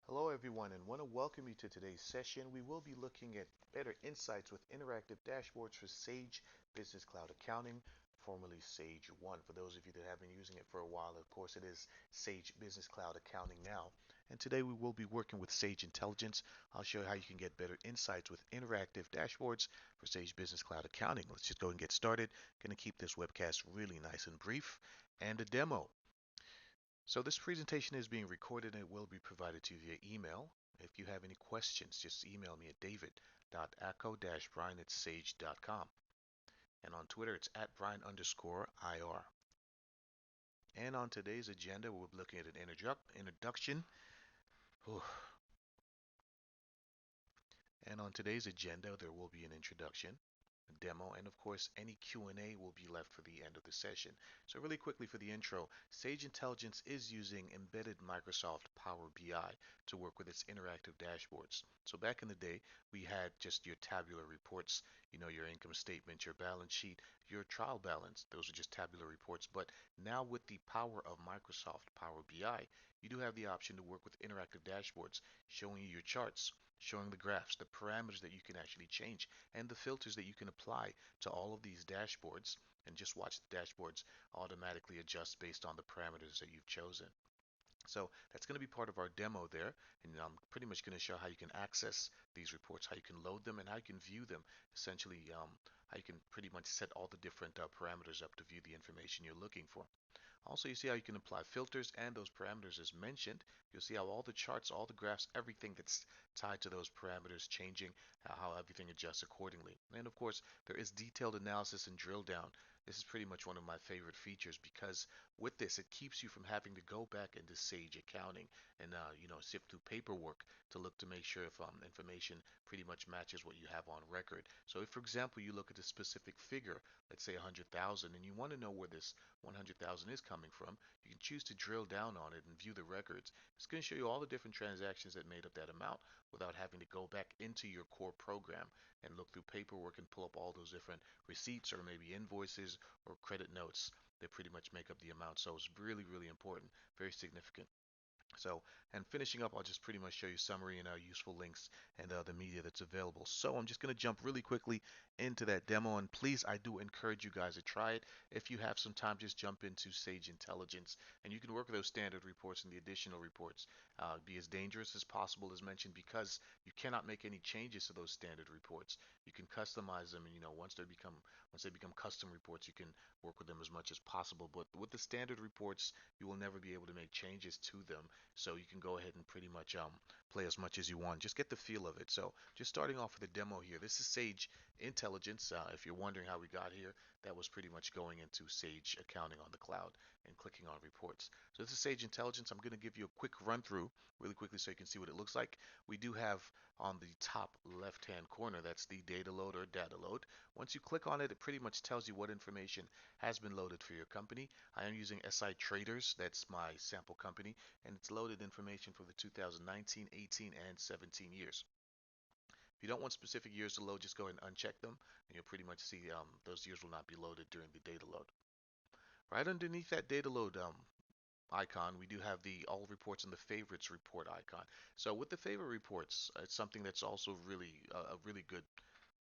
Hello, everyone, and want to welcome you to today's session. We will be looking at better insights with interactive dashboards for Sage Business Cloud Accounting, formerly Sage 1. For those of you that have been using it for a while, of course, it is Sage Business Cloud Accounting now. And today we will be working with Sage Intelligence. I'll show you how you can get better insights with interactive dashboards for Sage Business Cloud Accounting. Let's just go and get started. Going to keep this webcast really nice and brief and a demo. So this presentation is being recorded and it will be provided to you via email. If you have any questions, just email me at david.acco-brian@sage.com. And on Twitter, it's at Brian_IR. And on today's agenda, we'll be looking at an introduction. And on today's agenda, there will be an introduction, demo, and of course any Q&A will be left for the end of the session. So really quickly for the intro, Sage Intelligence is using embedded Microsoft Power BI to work with its interactive dashboards. So back in the day, we had just your tabular reports, your income statement, your balance sheet, your trial balance. Those are just tabular reports. But now with the power of Microsoft Power BI, you do have the option to work with interactive dashboards, showing you your charts, showing the graphs, the parameters that you can actually change, and the filters that you can apply to all of these dashboards, and just watch the dashboards automatically adjust based on the parameters that you've chosen. So that's going to be part of our demo there, and I'm pretty much going to show how you can access these reports, how you can load them, and how you can view them. Essentially, how you can pretty much set all the different parameters up to view the information you're looking for. Also, you see how you can apply filters and those parameters as mentioned. You'll see how all the charts, all the graphs, everything that's tied to those parameters changing, how everything adjusts accordingly. And of course, there is detailed analysis and drill down. This is pretty much one of my favorite features because with this, it keeps you from having to go back into Sage Accounting and sift through paperwork to look to make sure if information pretty much matches what you have on record. So if, for example, you look at a specific figure, let's say 100,000, and you want to know where this 100,000 is coming from, you can choose to drill down on it and view the records. It's going to show you all the different transactions that made up that amount without having to go back into your core program and look through paperwork and pull up all those different receipts or maybe invoices or credit notes that pretty much make up the amount. So it's really, really important, very significant. So, and finishing up, I'll just pretty much show you summary and useful links and the media that's available. So I'm just going to jump really quickly into that demo, and please, I do encourage you guys to try it. If you have some time, just jump into Sage Intelligence, and you can work with those standard reports and the additional reports. Be as dangerous as possible, as mentioned, because you cannot make any changes to those standard reports. You can customize them, and once they become custom reports, you can work with them as much as possible. But with the standard reports, you will never be able to make changes to them, so you can go ahead and pretty much play as much as you want. Just get the feel of it. So just starting off with a demo here. This is Sage Intelligence. If you're wondering how we got here, that was pretty much going into Sage Accounting on the cloud and clicking on reports. So this is Sage Intelligence. I'm going to give you a quick run through really quickly so you can see what it looks like. We do have on the top left hand corner, that's the data load or data load. Once you click on it, it pretty much tells you what information has been loaded for your company. I am using SI Traders, that's my sample company, and it's loaded information for the 2019, 18, and 17 years. If you don't want specific years to load, just go ahead and uncheck them, and you'll pretty much see those years will not be loaded during the data load. Right underneath that data load icon, we do have the all reports and the favorites report icon. So with the favorite reports, it's something that's also really a really good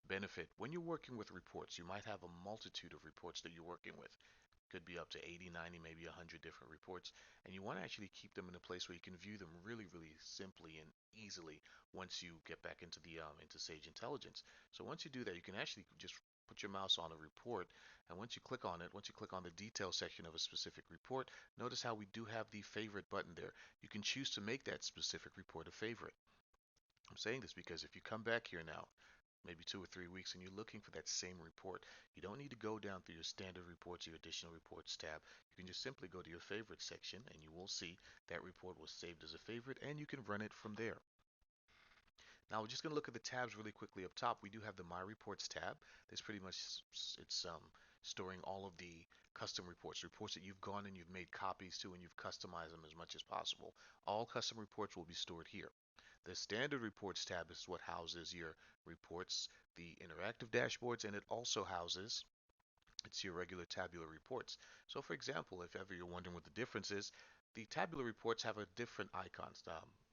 benefit. When you're working with reports, you might have a multitude of reports that you're working with. Could be up to 80, 90, maybe 100 different reports, and you want to actually keep them in a place where you can view them really, really simply and easily once you get back into the into Sage Intelligence. So once you do that, you can actually just put your mouse on a report, and once you click on it, once you click on the detail section of a specific report, notice how we do have the favorite button there. You can choose to make that specific report a favorite. I'm saying this because if you come back here now, maybe 2 or 3 weeks, and you're looking for that same report, you don't need to go down through your standard reports, your additional reports tab. You can just simply go to your favorite section, and you will see that report was saved as a favorite, and you can run it from there. Now we're just going to look at the tabs really quickly. Up top, we do have the My Reports tab. This pretty much it's storing all of the custom reports, reports that you've gone and you've made copies to, and you've customized them as much as possible. All custom reports will be stored here. The standard reports tab is what houses your reports, the interactive dashboards, and it also houses it's your regular tabular reports. So for example, if ever you're wondering what the difference is, the tabular reports have a different icons.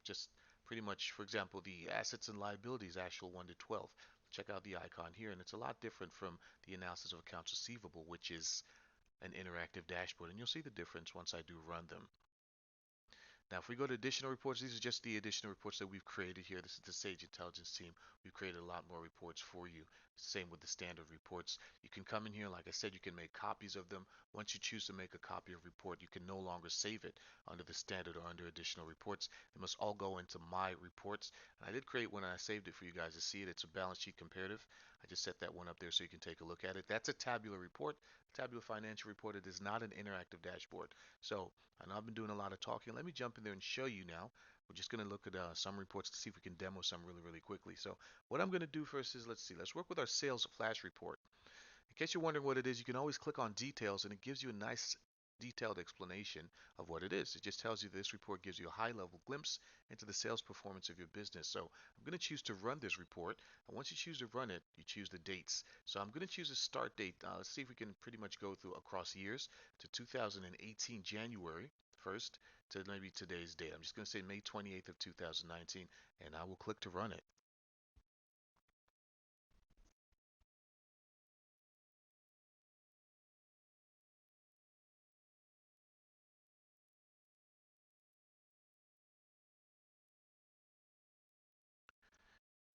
Just pretty much, for example, the assets and liabilities, actual 1 to 12. Check out the icon here, and it's a lot different from the analysis of accounts receivable, which is an interactive dashboard, and you'll see the difference once I do run them. Now, if we go to additional reports, these are just the additional reports that we've created here. This is the Sage Intelligence team. We've created a lot more reports for you. Same with the standard reports. You can come in here, like I said, you can make copies of them. Once you choose to make a copy of report, you can no longer save it under the standard or under additional reports. They must all go into my reports. And I did create one and I saved it for you guys to see it. It's a balance sheet comparative. I just set that one up there so you can take a look at it. That's a tabular report, tabular financial report. It is not an interactive dashboard. So I know I've been doing a lot of talking. Let me jump in there and show you now. We're just going to look at some reports to see if we can demo some really quickly. So what I'm going to do first is, let's see, let's work with our sales flash report. In case you're wondering what it is, you can always click on details and it gives you a nice detailed explanation of what it is. It just tells you this report gives you a high level glimpse into the sales performance of your business. So I'm going to choose to run this report. And once you choose to run it, you choose the dates. So I'm going to choose a start date. Let's see if we can pretty much go through across years to 2018 January 1st to maybe today's date. I'm just going to say May 28th of 2019 and I will click to run it.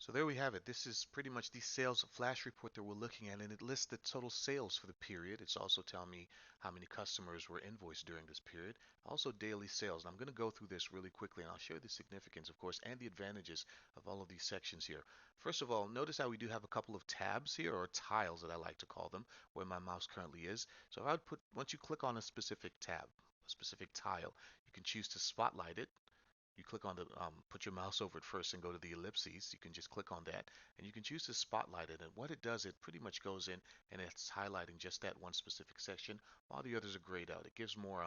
So there we have it. This is pretty much the sales flash report that we're looking at, and it lists the total sales for the period. It's also telling me how many customers were invoiced during this period. Also daily sales. And I'm going to go through this really quickly, and I'll show you the significance, of course, and the advantages of all of these sections here. First of all, notice how we do have a couple of tabs here, or tiles that I like to call them, where my mouse currently is. So if I would put, once you click on a specific tab, a specific tile, you can choose to spotlight it. You click on the put your mouse over it first and go to the ellipses. You can just click on that and you can choose to spotlight it, and what it does, it pretty much goes in and it's highlighting just that one specific section while the others are grayed out. It gives more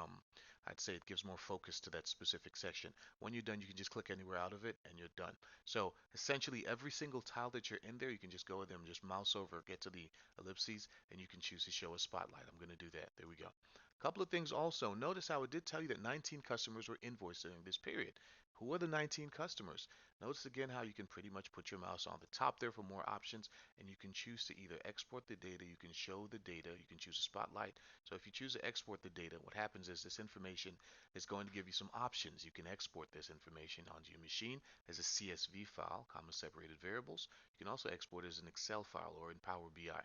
I'd say it gives more focus to that specific section. When you're done, you can just click anywhere out of it and you're done. So essentially every single tile that you're in there, you can just go with them, just mouse over, get to the ellipses, and you can choose to show a spotlight. I'm going to do that. There we go. Couple of things also. Notice how it did tell you that 19 customers were invoiced during this period. Who are the 19 customers? Notice again how you can pretty much put your mouse on the top there for more options, and you can choose to either export the data, you can show the data, you can choose a spotlight. So if you choose to export the data, what happens is this information is going to give you some options. You can export this information onto your machine as a CSV file, comma separated variables. You can also export it as an Excel file or in Power BI.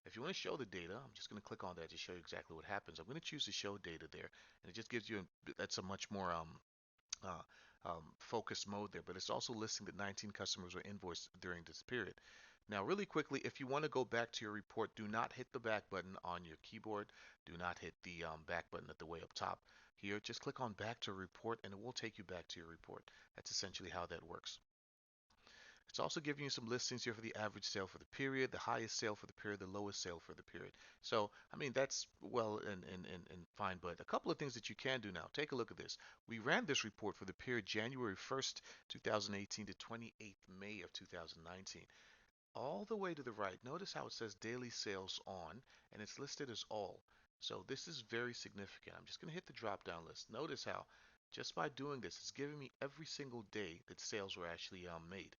If you want to show the data, I'm just going to click on that to show you exactly what happens. I'm going to choose to show data there, and it just gives you that's a much more uh, focused mode there, but it's also listing that 19 customers were invoiced during this period. Now, really quickly, if you want to go back to your report, do not hit the back button on your keyboard. Do not hit the back button at the way up top here. Just click on back to report and it will take you back to your report. That's essentially how that works. It's also giving you some listings here for the average sale for the period, the highest sale for the period, the lowest sale for the period. So, I mean, that's well and fine, but a couple of things that you can do now. Take a look at this. We ran this report for the period January 1st, 2018 to 28th May of 2019. All the way to the right, notice how it says daily sales on, and it's listed as all. So this is very significant. I'm just going to hit the drop down list. Notice how just by doing this, it's giving me every single day that sales were actually made.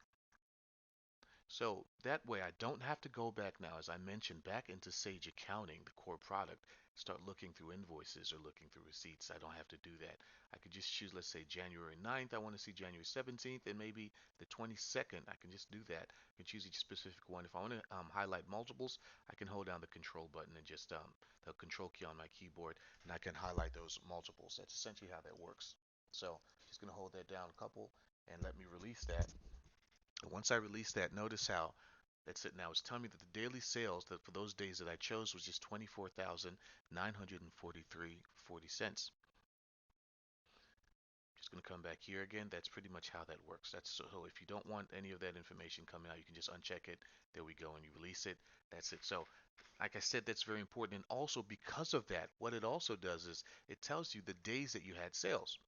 So that way I don't have to go back now, as I mentioned, back into Sage Accounting, the core product, start looking through invoices or looking through receipts. I don't have to do that. I could just choose, let's say January 9th, I want to see January 17th, and maybe the 22nd. I can just do that. I can choose each specific one. If I want to highlight multiples, I can hold down the control button and just the control key on my keyboard, and I can highlight those multiples. That's essentially how that works. So just going to hold that down a couple and let me release that. Once I release that, notice how that's it now. It's telling me that the daily sales that for those days that I chose was just 24,943.40 cents. Just going to come back here again. That's pretty much how that works. That's so if you don't want any of that information coming out, you can just uncheck it. There we go, and you release it. That's it. So, like I said, that's very important. And also because of that, what it also does is it tells you the days that you had sales.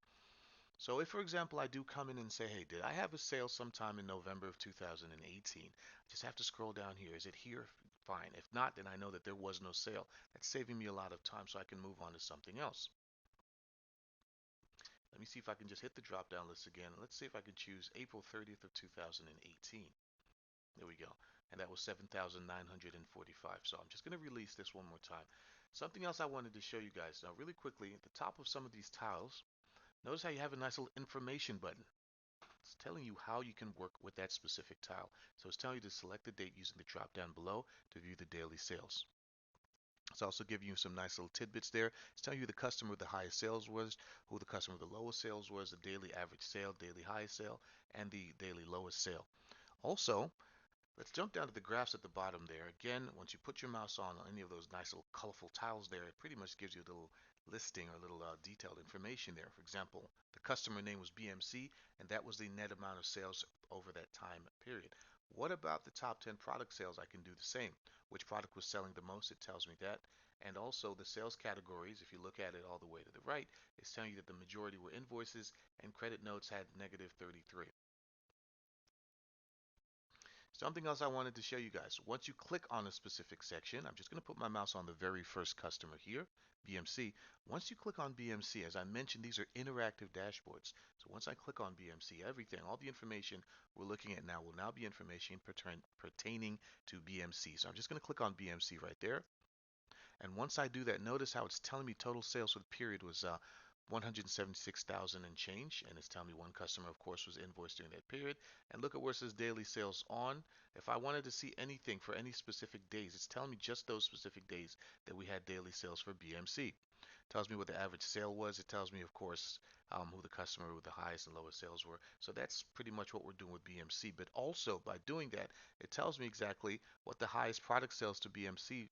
So if, for example, I do come in and say, hey, did I have a sale sometime in November of 2018? I just have to scroll down here. Is it here? Fine. If not, then I know that there was no sale. That's saving me a lot of time so I can move on to something else. Let me see if I can just hit the drop down list again. Let's see if I can choose April 30th of 2018. There we go. And that was 7,945. So I'm just going to release this one more time. Something else I wanted to show you guys. Now, really quickly, at the top of some of these tiles, notice how you have a nice little information button. It's telling you how you can work with that specific tile. So it's telling you to select the date using the drop down below to view the daily sales. It's also giving you some nice little tidbits there. It's telling you the customer with the highest sales was, who the customer with the lowest sales was, the daily average sale, daily highest sale, and the daily lowest sale. Also, let's jump down to the graphs at the bottom there. Again, once you put your mouse on any of those nice little colorful tiles there, it pretty much gives you a little listing or a little detailed information there. For example, the customer name was BMC, and that was the net amount of sales over that time period. What about the top 10 product sales? I can do the same. Which product was selling the most? It tells me that. And also the sales categories, if you look at it all the way to the right, it's telling you that the majority were invoices and credit notes had negative 33. Something else I wanted to show you guys. Once you click on a specific section, I'm just going to put my mouse on the very first customer here, BMC. Once you click on BMC, as I mentioned, these are interactive dashboards. So once I click on BMC, everything, all the information we're looking at now will now be information pertaining to BMC. So I'm just going to click on BMC right there. And once I do that, notice how it's telling me total sales for the period was 176,000 and change, and it's telling me one customer, of course, was invoiced during that period. And look at where it says daily sales on. If I wanted to see anything for any specific days, it's telling me just those specific days that we had daily sales for BMC. It tells me what the average sale was. It tells me, of course, who the customer with the highest and lowest sales were. So that's pretty much what we're doing with BMC. But also by doing that, it tells me exactly what the highest product sales to BMC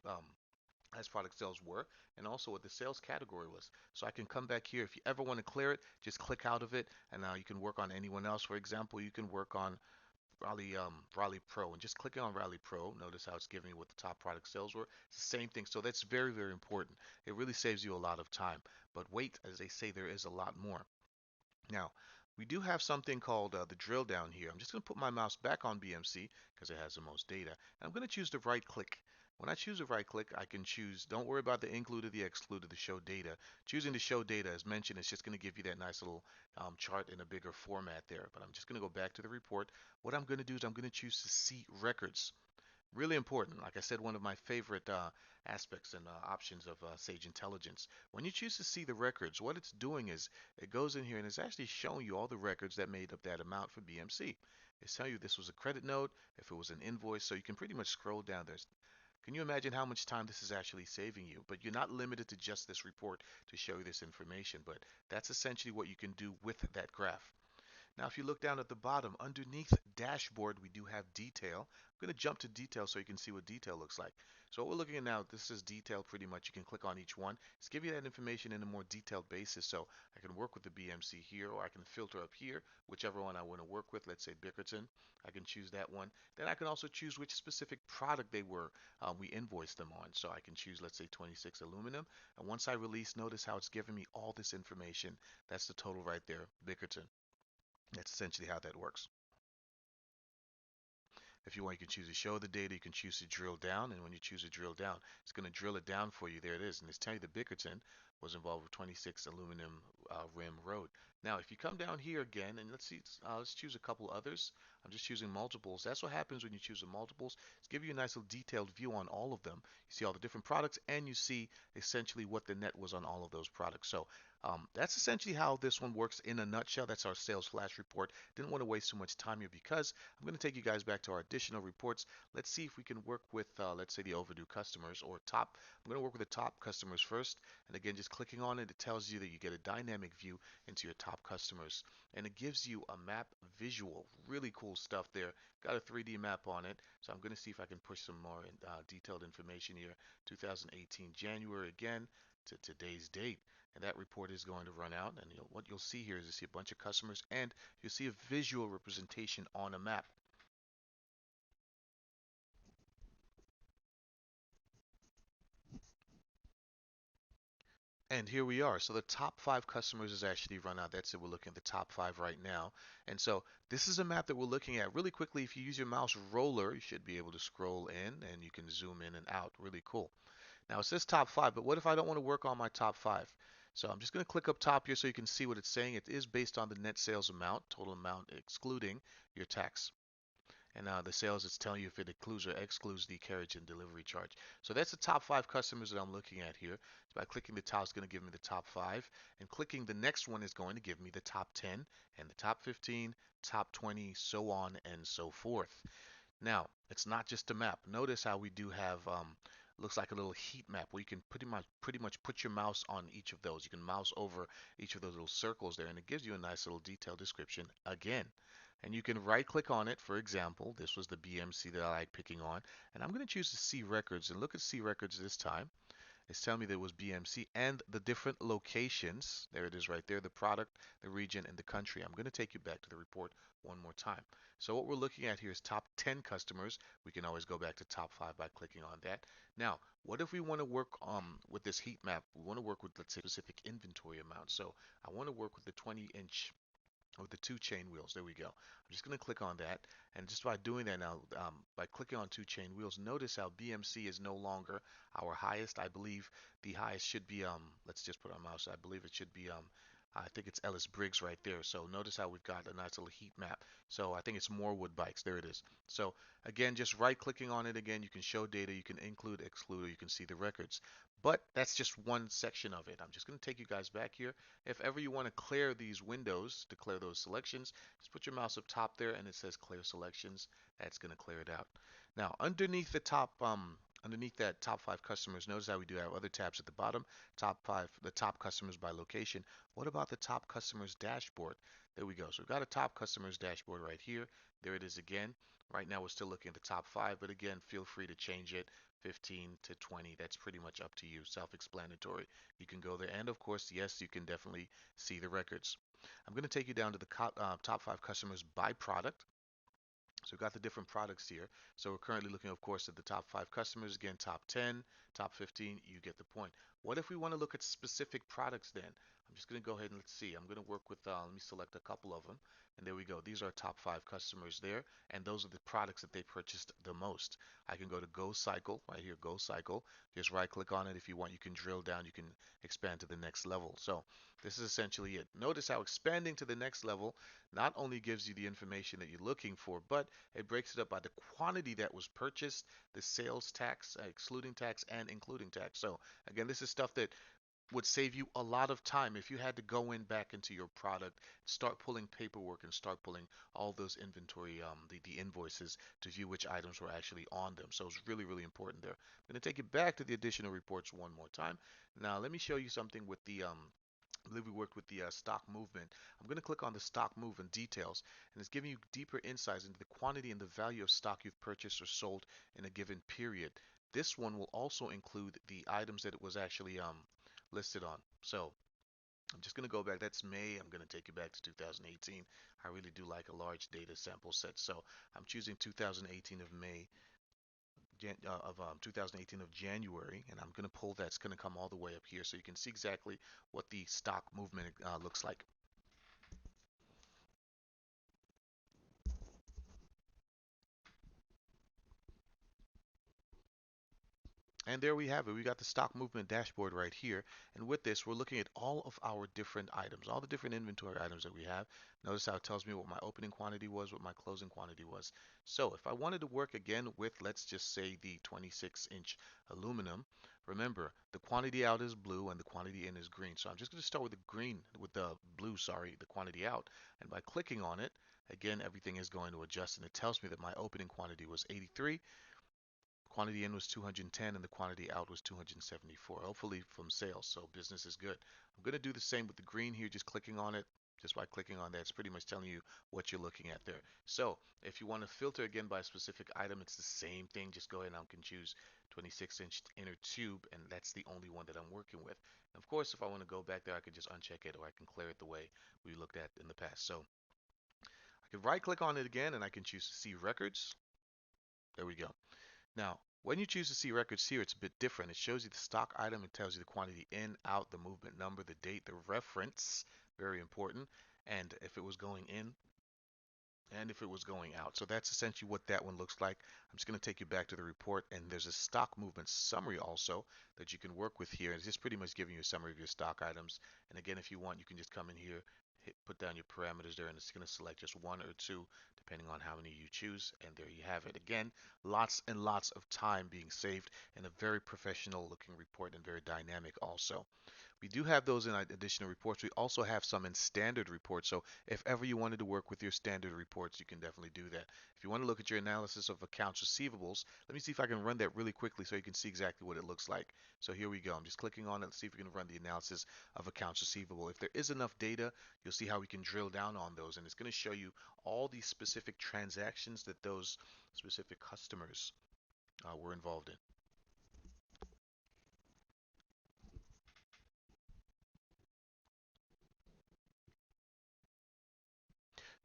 as product sales were, and also what the sales category was. So I can come back here. If you ever want to clear it, just click out of it, and now you can work on anyone else. For example, you can work on Raleigh Pro, and just clicking on Raleigh Pro, notice how it's giving you what the top product sales were. It's the same thing. So that's very, very important. It really saves you a lot of time. But wait, as they say, there is a lot more. Now, we do have something called the drill down here. I'm just going to put my mouse back on BMC because it has the most data. And I'm going to choose the right click. When I choose the right click, I can choose, don't worry about the include or the exclude or the show data. Choosing the show data, as mentioned, is just going to give you that nice little chart in a bigger format there. But I'm just going to go back to the report. What I'm going to do is I'm going to choose to see records. Really important. Like I said, one of my favorite aspects and options of Sage Intelligence. When you choose to see the records, what it's doing is it goes in here and it's actually showing you all the records that made up that amount for BMC. It's telling you this was a credit note, if it was an invoice, so you can pretty much scroll down there. Can you imagine how much time this is actually saving you? But you're not limited to just this report to show you this information, but that's essentially what you can do with that graph. Now, if you look down at the bottom, underneath dashboard, we do have detail. I'm going to jump to detail so you can see what detail looks like. So what we're looking at now, this is detailed pretty much. You can click on each one. It's give you that information in a more detailed basis. So I can work with the BMC here, or I can filter up here, whichever one I want to work with. Let's say Bickerton. I can choose that one. Then I can also choose which specific product they were, we invoiced them on. So I can choose, let's say 26 aluminum. And once I release, notice how it's giving me all this information. That's the total right there, Bickerton. That's essentially how that works. If you want, you can choose to show the data. You can choose to drill down. And when you choose to drill down, it's going to drill it down for you. There it is. And it's telling you that Bickerton was involved with 26 aluminum rim road. Now, if you come down here again, and let's see, let's choose a couple others. I'm just choosing multiples. That's what happens when you choose the multiples. It's give you a nice little detailed view on all of them. You see all the different products, and you see essentially what the net was on all of those products. So that's essentially how this one works in a nutshell. That's our sales flash report. Didn't want to waste too much time here because I'm going to take you guys back to our additional reports. Let's see if we can work with, let's say, the overdue customers or top. I'm going to work with the top customers first. And again, just clicking on it, it tells you that you get a dynamic view into your top customers. And it gives you a map visual. Really cool stuff there. Got a 3D map on it. So I'm going to see if I can push some more detailed information here. 2018 January again to today's date. And that report is going to run out. And what you'll see here is you see a bunch of customers and you'll see a visual representation on a map. And here we are. So the top 5 customers is actually run out. That's it. We're looking at the top 5 right now. And so this is a map that we're looking at really quickly. If you use your mouse roller, you should be able to scroll in and you can zoom in and out. Really cool. Now it says top 5, but what if I don't want to work on my top 5? So I'm just going to click up top here so you can see what it's saying. It is based on the net sales amount, total amount excluding your tax. And the sales, it's telling you if it includes or excludes the carriage and delivery charge. So that's the top 5 customers that I'm looking at here. So by clicking the top, it's going to give me the top 5. And clicking the next one is going to give me the top 10 and the top 15, top 20, so on and so forth. Now, it's not just a map. Notice how we do have looks like a little heat map where you can pretty much put your mouse on each of those. You can mouse over each of those little circles there, and it gives you a nice little detailed description again. And you can right click on it. For example, this was the BMC that I like picking on, and I'm going to choose to see records and look at see records this time. It's telling me that it was BMC and the different locations. There it is right there, the product, the region, and the country. I'm going to take you back to the report one more time. So what we're looking at here is top 10 customers. We can always go back to top 5 by clicking on that. Now, what if we want to work with this heat map? We want to work with, let's say, specific inventory amount. So I want to work with the 20-inch with the 2 chain wheels. There we go. I'm just going to click on that. And just by doing that now, by clicking on 2 chain wheels, notice how BMC is no longer our highest. I believe the highest should be, let's just put our mouse, I believe it should be, I think it's Ellis Briggs right there. So notice how we've got a nice little heat map. So I think it's Morewood Bikes. There it is. So again, just right clicking on it again, you can show data, you can include, exclude, or you can see the records. But that's just one section of it. I'm just going to take you guys back here. If ever you want to clear these windows, to clear those selections, just put your mouse up top there and it says clear selections. That's going to clear it out. Now, underneath the top, underneath that top 5 customers, notice how we do have other tabs at the bottom. Top 5, the top customers by location. What about the top customers dashboard? There we go. So we've got a top customers dashboard right here. There it is again. Right now we're still looking at the top 5, but again, feel free to change it 15 to 20. That's pretty much up to you. Self-explanatory. You can go there. And of course, yes, you can definitely see the records. I'm going to take you down to the top 5 customers by product. So we've got the different products here. So we're currently looking, of course, at the top 5 customers. Again, top 10, top 15, you get the point. What if we want to look at specific products then? I'm just going to go ahead and let's see. I'm going to work with, let me select a couple of them. And there we go. These are top 5 customers there. And those are the products that they purchased the most. I can go to Go Cycle, right here, Go Cycle. Just right click on it if you want. You can drill down. You can expand to the next level. So this is essentially it. Notice how expanding to the next level not only gives you the information that you're looking for, but it breaks it up by the quantity that was purchased, the sales tax, excluding tax and including tax. So again, this is stuff that would save you a lot of time if you had to go in back into your product, start pulling paperwork and start pulling all those inventory, the invoices to view which items were actually on them. So it's really, really important there. I'm going to take you back to the additional reports one more time. Now let me show you something with the I believe we worked with the stock movement. I'm going to click on the stock movement details, and it's giving you deeper insights into the quantity and the value of stock you've purchased or sold in a given period. This one will also include the items that it was actually listed on. So I'm just going to go back. That's May. I'm going to take you back to 2018. I really do like a large data sample set. So I'm choosing 2018 of May, 2018 of January, and I'm going to pull that's going to come all the way up here so you can see exactly what the stock movement looks like. And there we have it. We got the stock movement dashboard right here. And with this, we're looking at all of our different items, all the different inventory items that we have. Notice how it tells me what my opening quantity was, what my closing quantity was. So if I wanted to work again with, let's just say the 26-inch aluminum, remember the quantity out is blue and the quantity in is green. So I'm just going to start with the green, with the blue, sorry, the quantity out. And by clicking on it, again, everything is going to adjust and it tells me that my opening quantity was 83. Quantity in was 210 and the quantity out was 274, hopefully from sales. So business is good. I'm going to do the same with the green here, just clicking on it. Just by clicking on that, it's pretty much telling you what you're looking at there. So if you want to filter again by a specific item, it's the same thing. Just go ahead and I can choose 26-inch inner tube, and that's the only one that I'm working with. And of course, if I want to go back there, I can just uncheck it or I can clear it the way we looked at in the past. So I can right click on it again and I can choose to see records. There we go. Now, when you choose to see records here, it's a bit different. It shows you the stock item. It tells you the quantity in, out, the movement number, the date, the reference, very important. And if it was going in, and if it was going out. So that's essentially what that one looks like. I'm just going to take you back to the report, and there's a stock movement summary also that you can work with here. It's just pretty much giving you a summary of your stock items. And again, if you want, you can just come in here, put down your parameters there, and it's going to select just one or two, depending on how many you choose. And there you have it. Again, lots and lots of time being saved, and a very professional looking report and very dynamic also. We do have those in additional reports. We also have some in standard reports. So if ever you wanted to work with your standard reports, you can definitely do that. If you want to look at your analysis of accounts receivables, let me see if I can run that really quickly so you can see exactly what it looks like. So here we go. I'm just clicking on it. Let's see if we can run the analysis of accounts receivable. If there is enough data, you'll see how we can drill down on those. And it's going to show you all these specific transactions that those specific customers were involved in.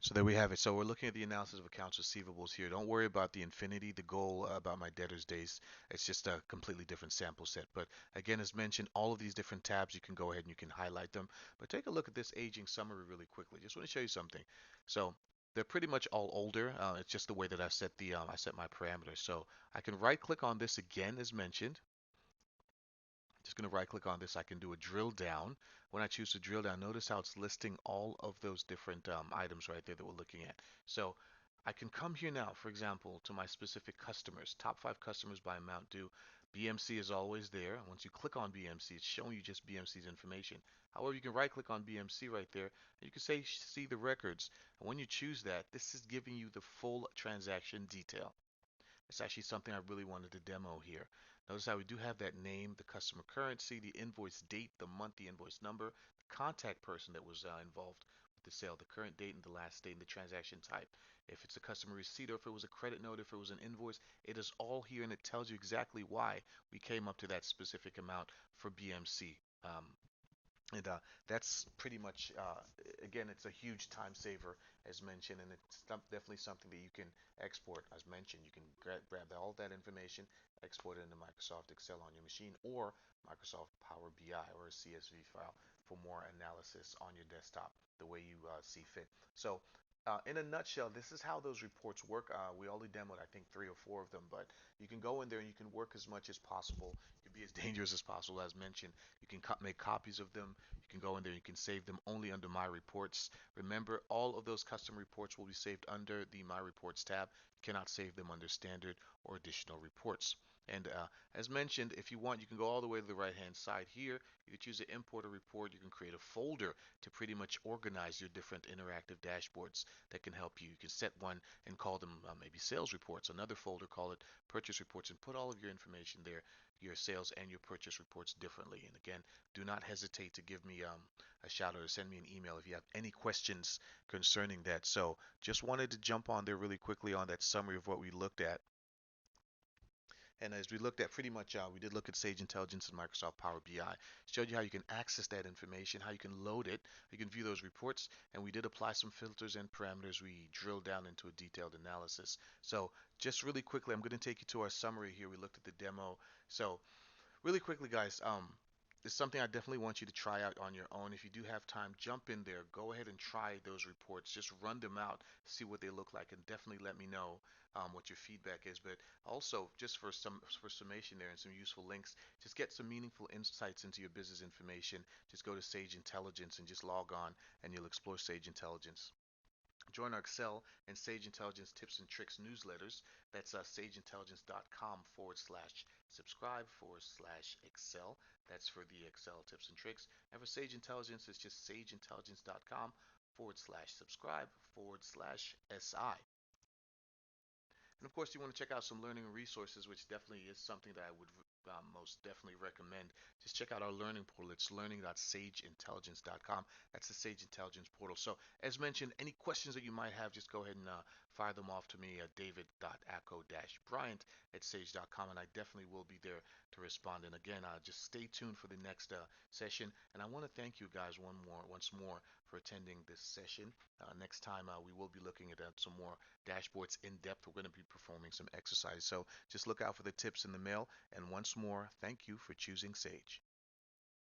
So there we have it. So we're looking at the analysis of accounts receivables here. Don't worry about the infinity, the goal about my debtors days. It's just a completely different sample set. But again, as mentioned, all of these different tabs, you can go ahead and you can highlight them. But take a look at this aging summary really quickly. Just want to show you something. So they're pretty much all older. It's just the way that I set my parameters. So I can right click on this again, as mentioned. Just going to right click on this. I can do a drill down. When I choose to drill down, notice how it's listing all of those different items right there that we're looking at. So I can come here now, for example, to my specific customers, top 5 customers by amount due. BMC is always there. Once you click on BMC, it's showing you just BMC's information. However, you can right click on BMC right there, and you can say see the records. And when you choose that, this is giving you the full transaction detail. It's actually something I really wanted to demo here. Notice how we do have that name, the customer currency, the invoice date, the month, the invoice number, the contact person that was involved with the sale, the current date and the last date, and the transaction type. If it's a customer receipt or if it was a credit note, if it was an invoice, it is all here and it tells you exactly why we came up to that specific amount for BMC. And that's pretty much, again, it's a huge time saver, as mentioned, and it's definitely something that you can export. As mentioned, you can grab all that information, export it into Microsoft Excel on your machine or Microsoft Power BI or a CSV file for more analysis on your desktop, the way you see fit. So, in a nutshell, this is how those reports work. We only demoed, I think, 3 or 4 of them, but you can go in there and you can work as much as possible. You can be as dangerous as possible, as mentioned. You can make copies of them. You can go in there, you can save them only under My Reports. Remember, all of those custom reports will be saved under the My Reports tab. You cannot save them under standard or additional reports. And as mentioned, if you want, you can go all the way to the right hand side here. You can choose to import a report. You can create a folder to pretty much organize your different interactive dashboards that can help you. You can set one and call them maybe sales reports. Another folder, call it purchase reports, and put all of your information there, your sales and your purchase reports differently. And again, do not hesitate to give me a shout out or send me an email if you have any questions concerning that. So just wanted to jump on there really quickly on that summary of what we looked at. And as we looked at pretty much, we did look at Sage Intelligence and Microsoft Power BI. Showed you how you can access that information, how you can load it, you can view those reports, and we did apply some filters and parameters. We drilled down into a detailed analysis. So just really quickly, I'm going to take you to our summary here. We looked at the demo. So really quickly, guys, it's something I definitely want you to try out on your own. If you do have time, jump in there, go ahead and try those reports. Just run them out, see what they look like, and definitely let me know what your feedback is. But also, just for summation there and some useful links, just get some meaningful insights into your business information. Just go to Sage Intelligence and just log on, and you'll explore Sage Intelligence. Join our Excel and Sage Intelligence tips and tricks newsletters. That's sageintelligence.com/subscribe /Excel. That's for the Excel tips and tricks. And for Sage Intelligence, it's just sageintelligence.com/subscribe /SI. And of course, you want to check out some learning resources, which definitely is something that I would most definitely recommend. Just check out our learning portal. It's learning.sageintelligence.com. That's the Sage Intelligence portal. So, as mentioned, any questions that you might have, just go ahead and fire them off to me at david.acco-bryant at sage.com, and I definitely will be there to respond. And again, just stay tuned for the next session. And I want to thank you guys once more for attending this session. Next time, we will be looking at some more dashboards in depth. We're going to be performing some exercises. So just look out for the tips in the mail. And once more, thank you for choosing Sage.